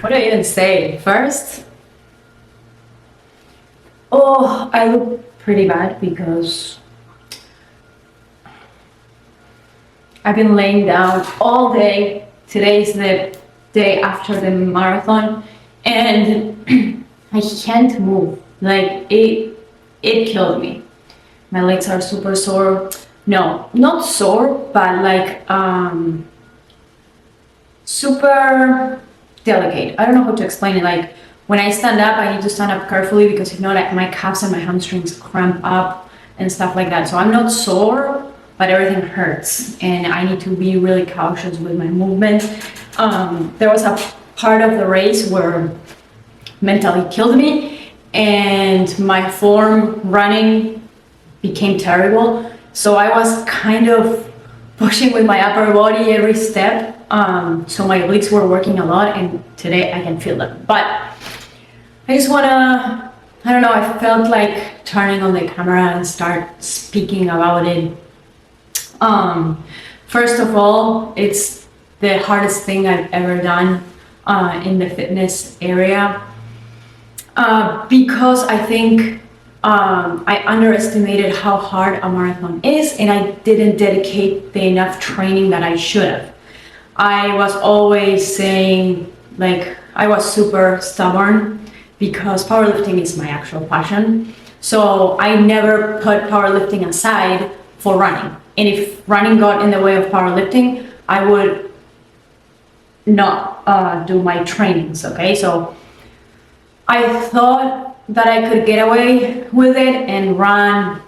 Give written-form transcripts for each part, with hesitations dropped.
What do I even say? First, oh, I look pretty bad because I've been laying down all day. Today's the day after the marathon, and I can't move. Like it killed me. My legs are super sore. No, not sore, but like super delicate. I don't know how to explain it. Like when I stand up, I need to stand up carefully because if not, like, my calves and my hamstrings cramp up and stuff like that. So I'm not sore, but everything hurts, and I need to be really cautious with my movement. There was a part of the race where mentally killed me, and my form running became terrible. So I was kind of pushing with my upper body every step. So my obliques were working a lot, and today I can feel them. But I just wanna, I don't know, I felt like turning on the camera and start speaking about it. First of all, it's the hardest thing I've ever done in the fitness area because I think I underestimated how hard a marathon is, and I didn't dedicate the enough training that I should have. I was always saying, like, I was super stubborn because powerlifting is my actual passion. So I never put powerlifting aside for running. And if running got in the way of powerlifting, I would not do my trainings, okay? So I thought that I could get away with it and run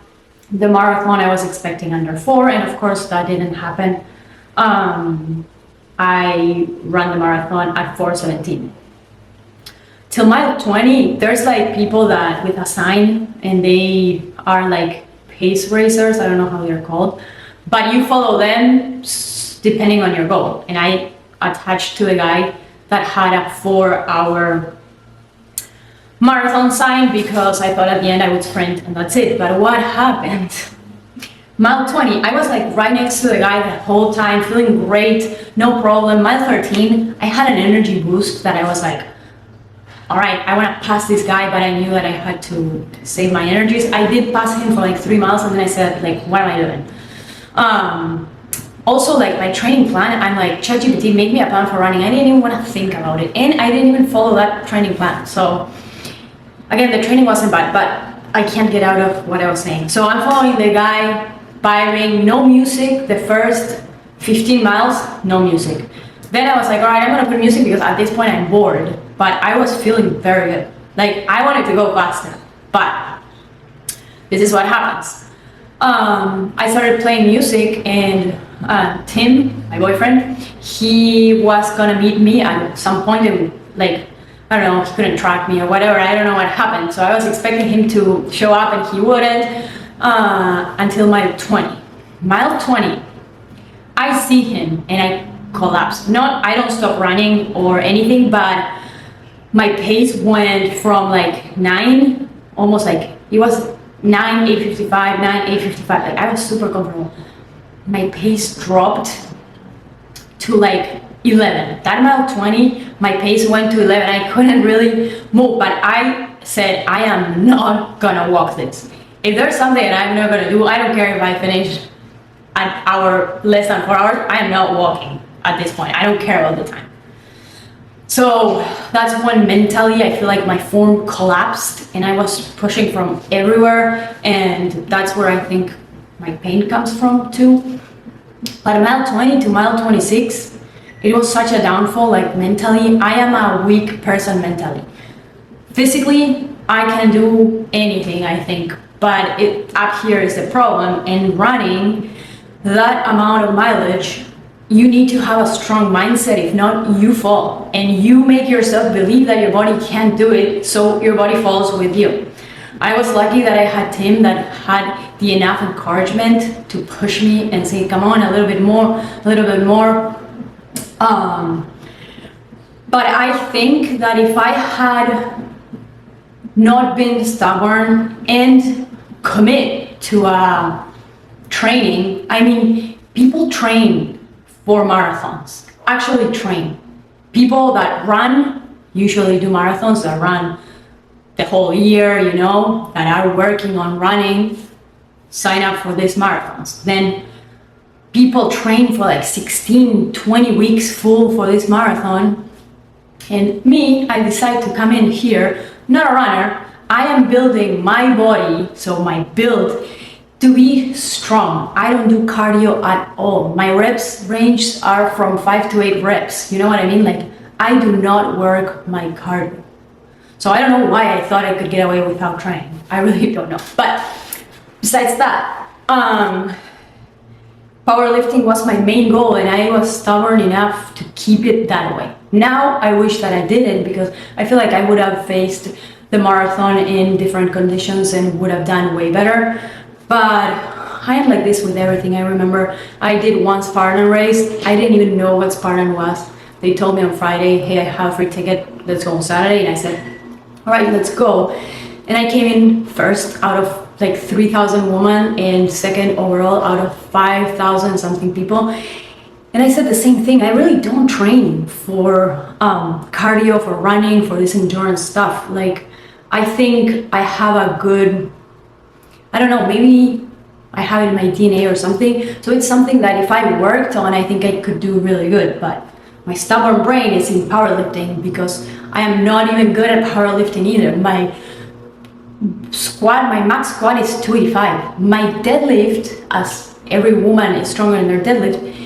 the marathon. I was expecting under 4, and of course that didn't happen. I ran the marathon at 4:17. Till mile 20, there's like people that with a sign, and they are like pace racers. I don't know how they're called, but you follow them depending on your goal. And I attached to a guy that had a 4-hour marathon sign because I thought at the end I would sprint and that's it. But what happened? Mile 20, I was like right next to the guy the whole time, feeling great, no problem. Mile 13, I had an energy boost that I was like, all right, I want to pass this guy, but I knew that I had to save my energies. I did pass him for like 3 miles, and then I said, like, what am I doing? Also, like, my training plan, I'm like, ChatGPT, make me a plan for running. I didn't even want to think about it, and I didn't even follow that training plan. So again, the training wasn't bad, but I can't get out of what I was saying. So I'm following the guy, vibing, no music. The first 15 miles, no music. Then I was like, all right, I'm gonna put music because at this point I'm bored. But I was feeling very good. Like, I wanted to go faster, but this is what happens. I started playing music, and Tim, my boyfriend, he was gonna meet me at some point, and like, I don't know, he couldn't track me or whatever. I don't know what happened. So I was expecting him to show up, and he wouldn't until mile 20. Mile 20, I see him and I collapse. I don't stop running or anything, but my pace went from like 9, almost like, it was 9:855, 9:855. Like, I was super comfortable. My pace dropped to like 11. That mile 20, my pace went to 11. I couldn't really move, but I said, I am not gonna walk this. If there's something that I'm not gonna do, I don't care if I finish an hour, less than 4 hours, I am not walking at this point. I don't care all the time. So that's when mentally I feel like my form collapsed, and I was pushing from everywhere, and that's where I think my pain comes from too. But mile 20 to mile 26, it was such a downfall. Like, mentally, I am a weak person mentally. Physically, I can do anything, I think, but up here is the problem. And running that amount of mileage, you need to have a strong mindset. If not, you fall, and you make yourself believe that your body can't do it, so your body falls with you. I was lucky that I had Tim that had the enough encouragement to push me and say, come on, a little bit more, a little bit more. But I think that if I had not been stubborn and commit to training, I mean, people train for marathons, actually train. People that run usually do marathons, that run the whole year, you know, that are working on running, sign up for these marathons. Then people train for like 16, 20 weeks full for this marathon. And me, I decide to come in here, not a runner. I am building my body, so my build, to be strong. I don't do cardio at all. My reps range are from 5 to 8 reps. You know what I mean? Like, I do not work my cardio. So I don't know why I thought I could get away without training. I really don't know. But besides that, powerlifting was my main goal, and I was stubborn enough to keep it that way. Now I wish that I didn't, because I feel like I would have faced the marathon in different conditions and would have done way better. But I am like this with everything. I remember I did one Spartan race. I didn't even know what Spartan was. They told me on Friday, hey, I have a free ticket, let's go on Saturday. And I said, all right, let's go. And I came in first out of like 3,000 women and second overall out of 5,000 something people. And I said the same thing. I really don't train for cardio, for running, for this endurance stuff. Like, I think I have a good, I don't know, maybe I have it in my DNA or something. So it's something that if I worked on, I think I could do really good. But my stubborn brain is in powerlifting, because I am not even good at powerlifting either. My squat, my max squat is 285. My deadlift, as every woman is stronger in their deadlift,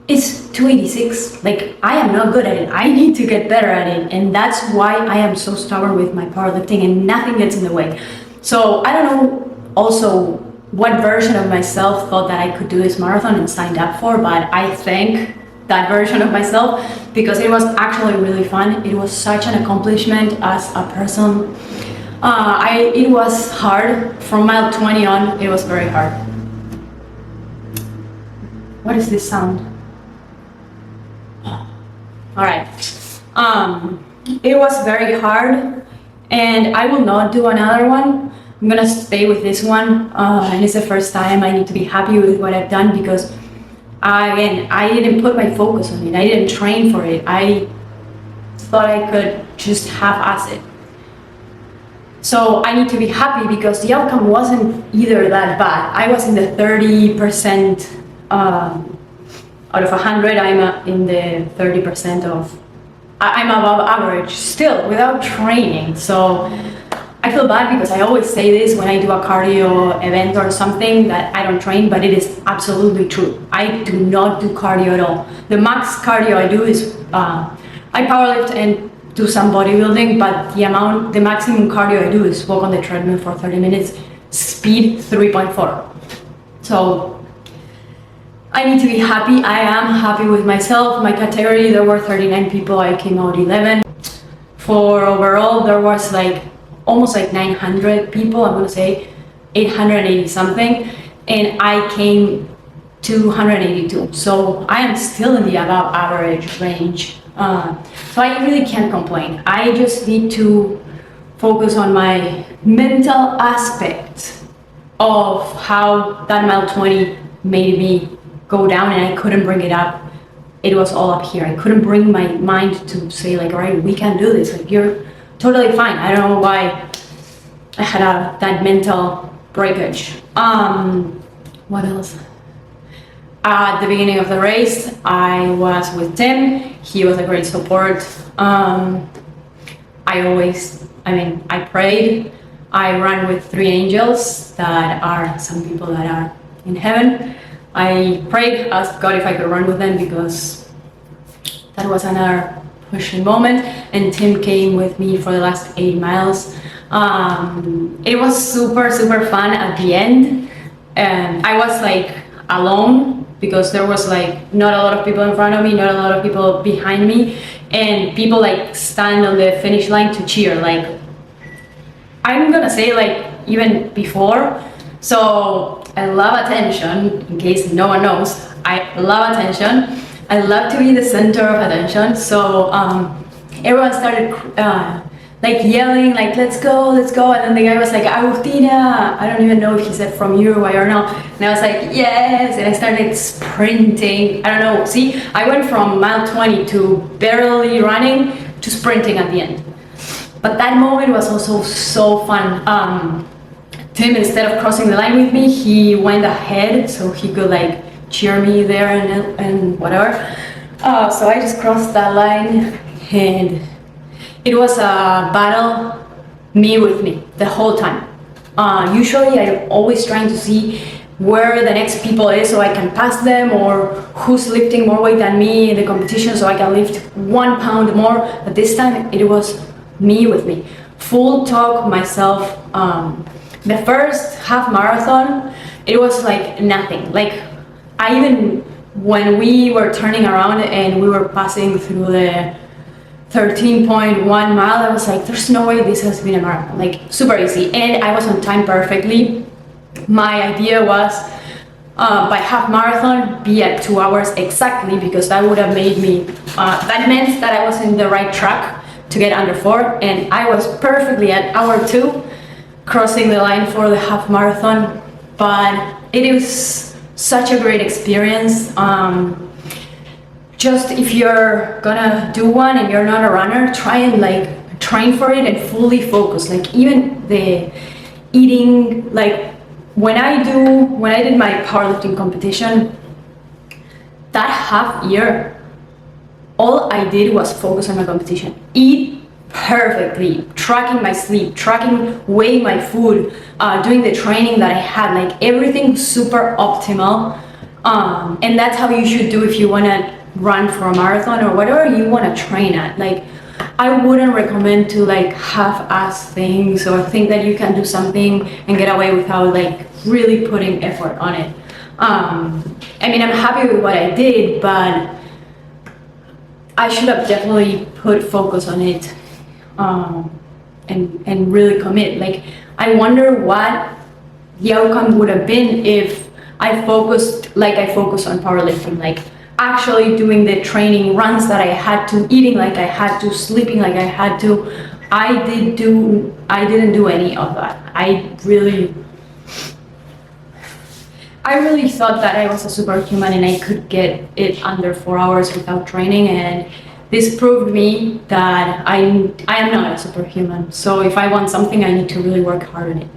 is 286. Like, I am not good at it. I need to get better at it. And that's why I am so stubborn with my powerlifting, and nothing gets in the way. So I don't know also what version of myself thought that I could do this marathon and signed up for, but I thank that version of myself, because it was actually really fun. It was such an accomplishment as a person. It was hard. From mile 20 on, it was very hard. What is this sound? All right. It was very hard, and I will not do another one. I'm gonna stay with this one, and it's the first time. I need to be happy with what I've done, because I didn't put my focus on it. I didn't train for it. I thought I could just half-ass it. So I need to be happy, because the outcome wasn't either that bad. I was in the 30% out of 100. I'm in the 30% of, I'm above average still without training. So I feel bad, because I always say this when I do a cardio event or something, that I don't train, but it is absolutely true. I do not do cardio at all. The max cardio I do is, I powerlift and do some bodybuilding, but the maximum cardio I do is walk on the treadmill for 30 minutes, speed 3.4. So I need to be happy. I am happy with myself. My category, there were 39 people. I came out 11. For overall, there was like almost like 900 people. I'm gonna say 880 something, and I came 282. So I am still in the above average range. So I really can't complain. I just need to focus on my mental aspect of how that mile 20 made me go down, and I couldn't bring it up. It was all up here. I couldn't bring my mind to say like, all right, we can do this. Like, you're totally fine. I don't know why I had that mental breakage. What else? At the beginning of the race, I was with Tim. He was a great support. I prayed. I ran with 3 angels that are some people that are in heaven. I prayed, asked God if I could run with them, because that was another pushing moment. And Tim came with me for the last 8 miles. It was super, super fun at the end. I was like alone, because there was like not a lot of people in front of me, not a lot of people behind me, and people like stand on the finish line to cheer. Like, I'm gonna say, like, even before. So I love attention, in case no one knows. I love attention. I love to be the center of attention. So everyone started like yelling, like, let's go, let's go. And then the guy was like, Agustina. I don't even know if he said from Uruguay or not. And I was like, yes. And I started sprinting. I don't know. See, I went from mile 20 to barely running to sprinting at the end. But that moment was also so fun. Tim, instead of crossing the line with me, he went ahead so he could like cheer me there and whatever. So I just crossed that line, and it was a battle, me with me, the whole time. Usually I'm always trying to see where the next people is so I can pass them, or who's lifting more weight than me in the competition so I can lift 1 pound more. But this time it was me with me. Full talk myself. The first half marathon, it was like nothing. Like when we were turning around and we were passing through the 13.1 mile, I was like, there's no way this has been a marathon. Like super easy. And I was on time perfectly. My idea was by half marathon be at 2 hours exactly, because that would have made me, that meant that I was in the right track to get under 4, and I was perfectly at hour 2 crossing the line for the half marathon. But it was such a great experience. Just if you're gonna do one and you're not a runner, try and like train for it and fully focus. Like even the eating, like when I did my powerlifting competition, that half year, all I did was focus on my competition. Eat perfectly, tracking my sleep, weighing my food, doing the training that I had, like everything super optimal. And that's how you should do if you wanna run for a marathon or whatever you wanna train at. Like I wouldn't recommend to like half-ass things or think that you can do something and get away without like really putting effort on it. I mean, I'm happy with what I did, but I should have definitely put focus on it, and really commit. Like I wonder what the outcome would have been if I focused like I focused on powerlifting, like actually doing the training runs that I had to, eating like I had to, sleeping like I had to. I didn't do any of that. I really thought that I was a superhuman and I could get it under 4 hours without training, and this proved me that I am not a superhuman. So if I want something, I need to really work hard on it.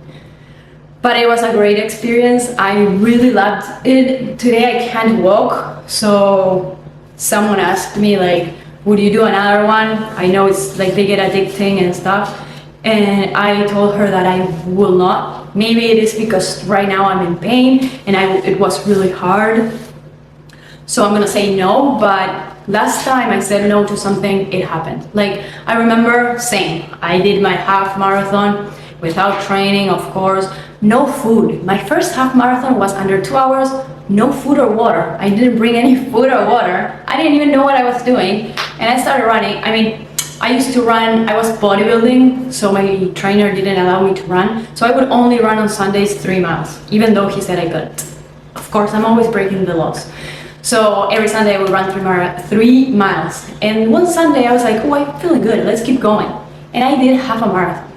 But it was a great experience. I really loved it. Today I can't walk, so someone asked me like, would you do another one? I know it's like they get addicting and stuff. And I told her that I will not. Maybe it is because right now I'm in pain and it was really hard. So I'm gonna say no, but last time I said no to something, it happened. Like I remember saying, I did my half marathon without training, of course, no food. My first half marathon was under 2 hours, no food or water. I didn't bring any food or water. I didn't even know what I was doing. And I started running. I mean, I used to run, I was bodybuilding, so my trainer didn't allow me to run. So I would only run on Sundays 3 miles, even though he said I could. Of course, I'm always breaking the laws. So every Sunday I would run 3 miles. And one Sunday I was like, oh, I'm feeling good, let's keep going. And I did half a marathon.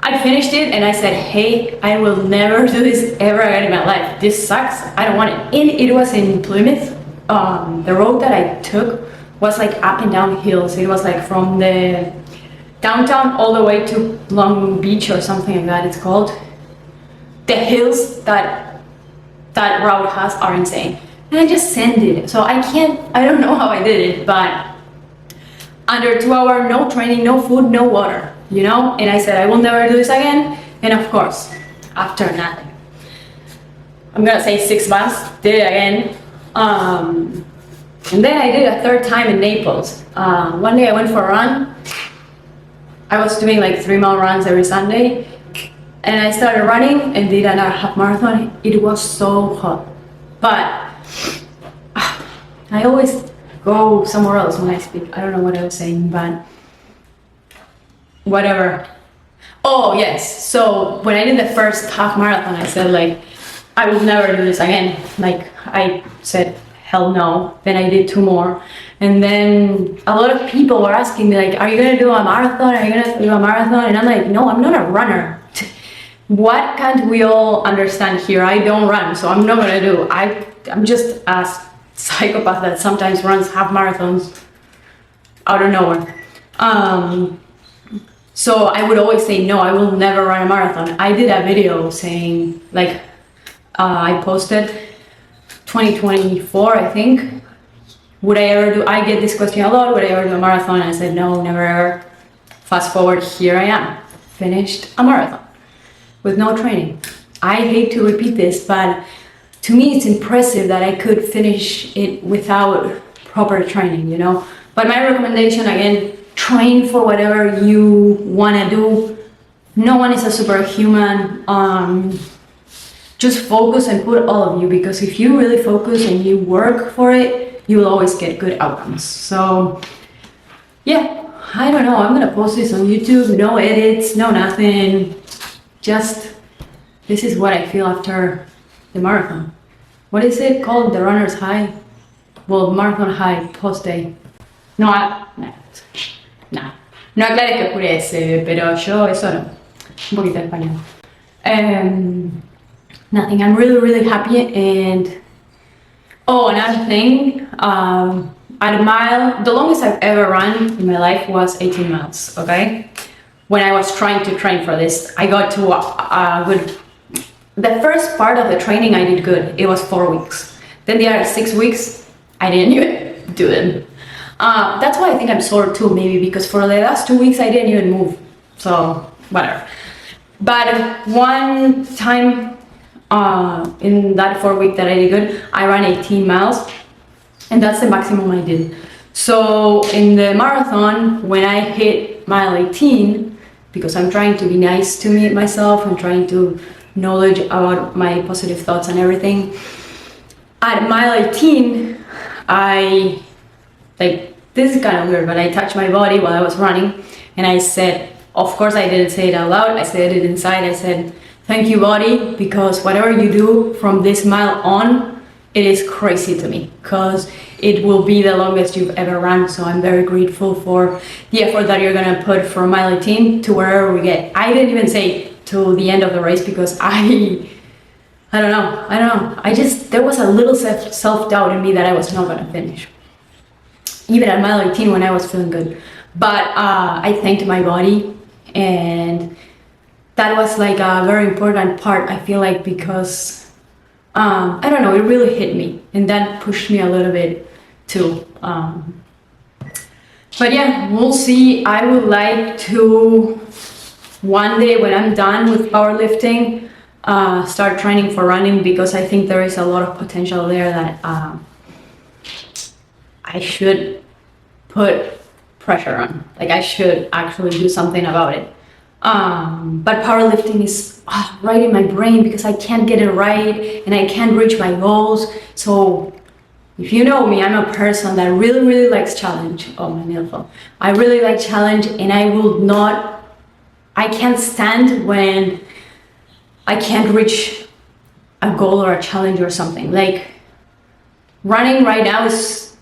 I finished it and I said, hey, I will never do this ever again in my life. This sucks, I don't want it. And it was in Plymouth. The road that I took was like up and down hills. It was like from the downtown all the way to Long Beach or something like that it's called. The hills that route has are insane. And I just sent it. So I don't know how I did it, but under 2 hours, no training, no food, no water, you know? And I said, I will never do this again. And of course, after nothing. I'm gonna say 6 months, did it again. And then I did a third time in Naples. One day I went for a run. I was doing like 3 mile runs every Sunday. And I started running and did another half marathon. It was so hot. But I always go somewhere else when I speak. I don't know what I was saying, but whatever. Oh yes, so when I did the first half marathon, I said like, I will never do this again. Like I said, hell no. Then I did 2 more. And then a lot of people were asking me like, are you gonna do a marathon? Are you gonna do a marathon? And I'm like, no, I'm not a runner. What can't we all understand here? I don't run, so I'm not gonna do. I'm just a psychopath that sometimes runs half marathons. out of nowhere. So I would always say, no, I will never run a marathon. I did a video saying, like, I posted 2024, I think. Would I ever do, I get this question a lot, would I ever do a marathon? I said, no, never ever. Fast forward, here I am, finished a marathon with no training. I hate to repeat this, but to me it's impressive that I could finish it without proper training, you know? But my recommendation, again, train for whatever you wanna do. No one is a superhuman. Just focus and put all of you, because if you really focus and you work for it, you will always get good outcomes. So yeah, I don't know, I'm gonna post this on YouTube, no edits, no nothing. Just, this is what I feel after the marathon. What is it called? The runner's high? Well, marathon high, post day. No, no aclaré que pure ese, pero yo eso no. Un poquito de español. Nothing, I'm really happy. And oh, another thing, at a mile, the longest I've ever run in my life was 18 miles, okay? When I was trying to train for this, I got to a good, the first part of the training I did good, it was 4 weeks. Then the other 6 weeks, I didn't even do them. That's why I think I'm sore too, maybe, because for the last 2 weeks I didn't even move, so whatever. But one time in that 4 week that I did good, I ran 18 miles, and that's the maximum I did. So in the marathon, when I hit mile 18, because I'm trying to be nice to me myself, I'm trying to knowledge about my positive thoughts and everything. At mile 18, I, like, this is kind of weird, but I touched my body while I was running, and I said, of course I didn't say it out loud, I said it inside, I said, thank you body, because whatever you do from this mile on, it is crazy to me, because it will be the longest you've ever run. So I'm very grateful for the effort that you're gonna put from mile 18 to wherever we get. I didn't even say to the end of the race, because I don't know. I just, there was a little self-doubt in me that I was not gonna finish. Even at mile 18 when I was feeling good. But I thanked my body, and that was like a very important part, I feel like, because I don't know, it really hit me, and that pushed me a little bit too. But yeah, we'll see. I would like to one day, when I'm done with powerlifting, start training for running, because I think there is a lot of potential there that I should put pressure on. Like, I should actually do something about it. But powerlifting is right in my brain, because I can't get it right and I can't reach my goals. So if you know me, I'm a person that really likes challenge. Oh, my nail fell. I really like challenge, and I can't stand when I can't reach a goal or a challenge or something. Like, running right now is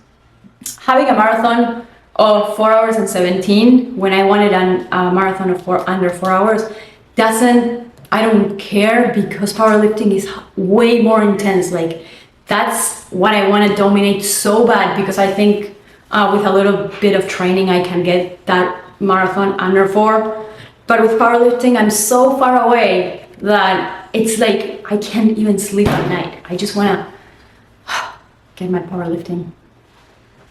having a marathon of 4 hours and 17 when I wanted a marathon of under 4 hours. I don't care, because powerlifting is way more intense. Like, that's what I want to dominate so bad, because I think with a little bit of training I can get that marathon under 4. But with powerlifting, I'm so far away that it's like I can't even sleep at night. I just want to get my powerlifting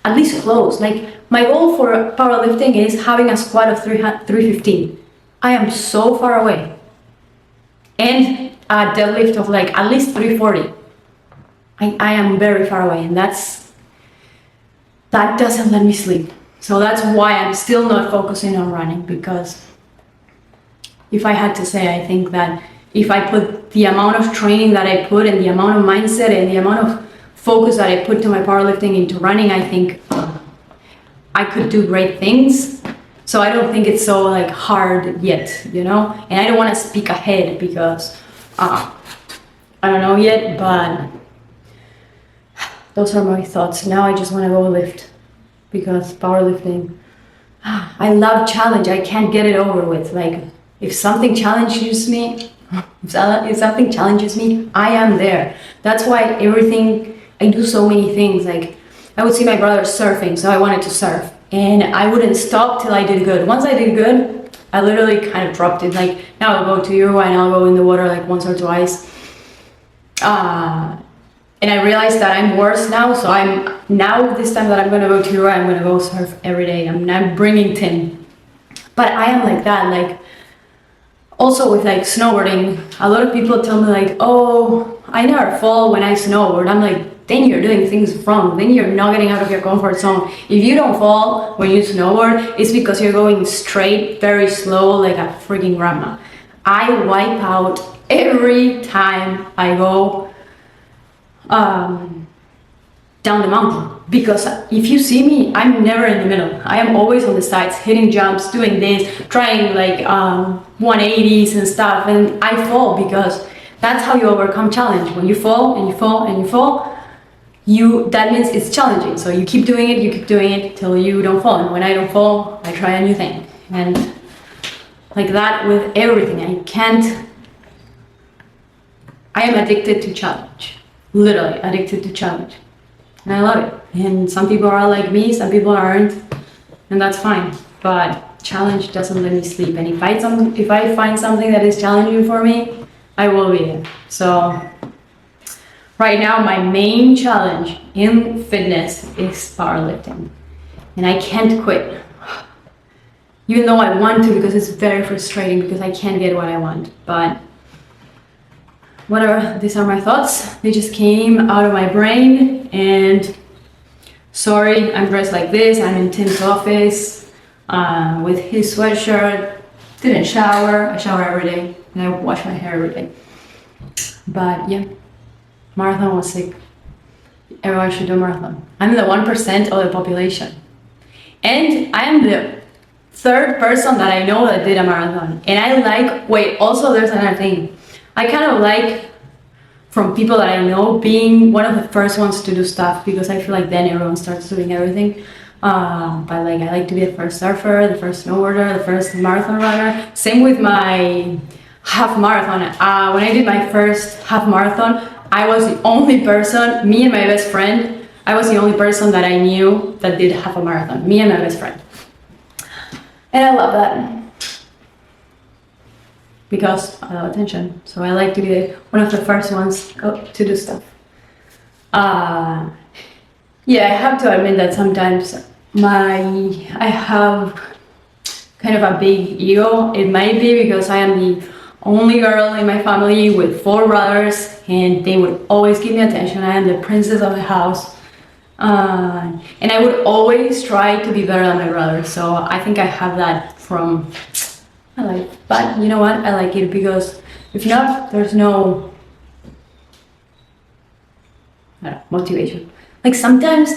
at least close. Like, my goal for powerlifting is having a squat of 315. I am so far away. And a deadlift of like at least 340. I am very far away, and that doesn't let me sleep. So that's why I'm still not focusing on running, because if I had to say, I think that if I put the amount of training that I put, and the amount of mindset and the amount of focus that I put to my powerlifting into running, I think I could do great things. So I don't think it's so like hard yet, you know? And I don't want to speak ahead, because I don't know yet, but those are my thoughts. Now I just want to go lift, because powerlifting, I love challenge. I can't get it over with. Like, if something challenges me, I am there. That's why I do so many things. Like, I would see my brother surfing, so I wanted to surf. and I wouldn't stop till I did good. Once I did good, I literally kind of dropped it. Like now I'll go to Uruguay and I'll go in the water like once or twice. And I realized that I'm worse now, so I'm now this time that I'm gonna go to Uruguay, I'm gonna go surf every day. I'm not bringing tin, but I am like that. Like also with like snowboarding, a lot of people tell me like, oh, I never fall when I snowboard. I'm like, then you're doing things wrong. Then you're not getting out of your comfort zone. If you don't fall when you snowboard, it's because you're going straight, very slow, like a freaking grandma. I wipe out every time I go down the mountain, because if you see me, I'm never in the middle. I am always on the sides, hitting jumps, doing this, trying like 180s and stuff, and I fall because that's how you overcome challenge. When you fall and you fall and you fall, that means it's challenging. So you keep doing it till you don't fall. And when I don't fall, I try a new thing. And like that with everything. I am addicted to challenge. Literally addicted to challenge, and I love it. And some people are like me, some people aren't, and that's fine. But challenge doesn't let me sleep. And if I find something that is challenging for me, I will be there. So right now, my main challenge in fitness is powerlifting, and I can't quit. Even though I want to, because it's very frustrating because I can't get what I want, but whatever, these are my thoughts. They just came out of my brain, and sorry, I'm dressed like this. I'm in Tim's office with his sweatshirt. Didn't shower. I shower every day, and I wash my hair every day. But yeah, marathon was sick. Everyone should do a marathon. I'm the 1% of the population, and I am the third person that I know that did a marathon. And I like, wait, also there's another thing. I kind of like, from people that I know, being one of the first ones to do stuff, because I feel like then everyone starts doing everything. But like I like to be the first surfer, the first snowboarder, the first marathon runner. Same with my half marathon. When I did my first half marathon, I was the only person, me and my best friend, I was the only person that I knew that did half a marathon, me and my best friend. And I love that, because I love attention. So I like to be one of the first ones to do stuff. Yeah, I have to admit that sometimes I have kind of a big ego. It might be because I am the only girl in my family with 4 brothers, and they would always give me attention. I am the princess of the house. And I would always try to be better than my brother. So I think I have that from my life. But you know what? I like it, because if not, there's no motivation. Like sometimes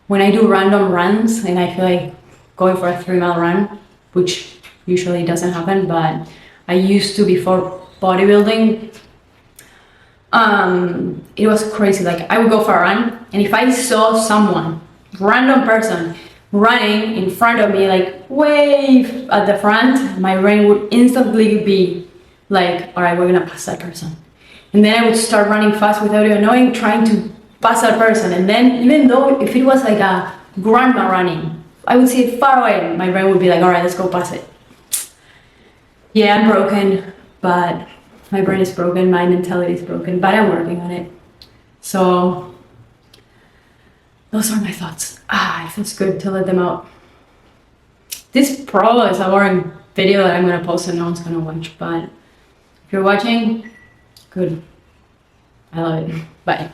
when I do random runs and I feel like going for a 3-mile run, which usually doesn't happen, but I used to before bodybuilding, it was crazy. Like I would go for a run, and if I saw someone, random person, running in front of me, like way at the front, my brain would instantly be like, all right, we're gonna pass that person. And then I would start running fast without even knowing, trying to pass that person. And then even though if it was like a grandma running, I would see it far away, my brain would be like, all right, let's go pass it. Yeah, I'm broken, but my brain is broken, my mentality is broken, but I'm working on it. So those are my thoughts. It feels good to let them out. This probably is a boring video that I'm gonna post and no one's gonna watch, but if you're watching, good. I love it. Bye.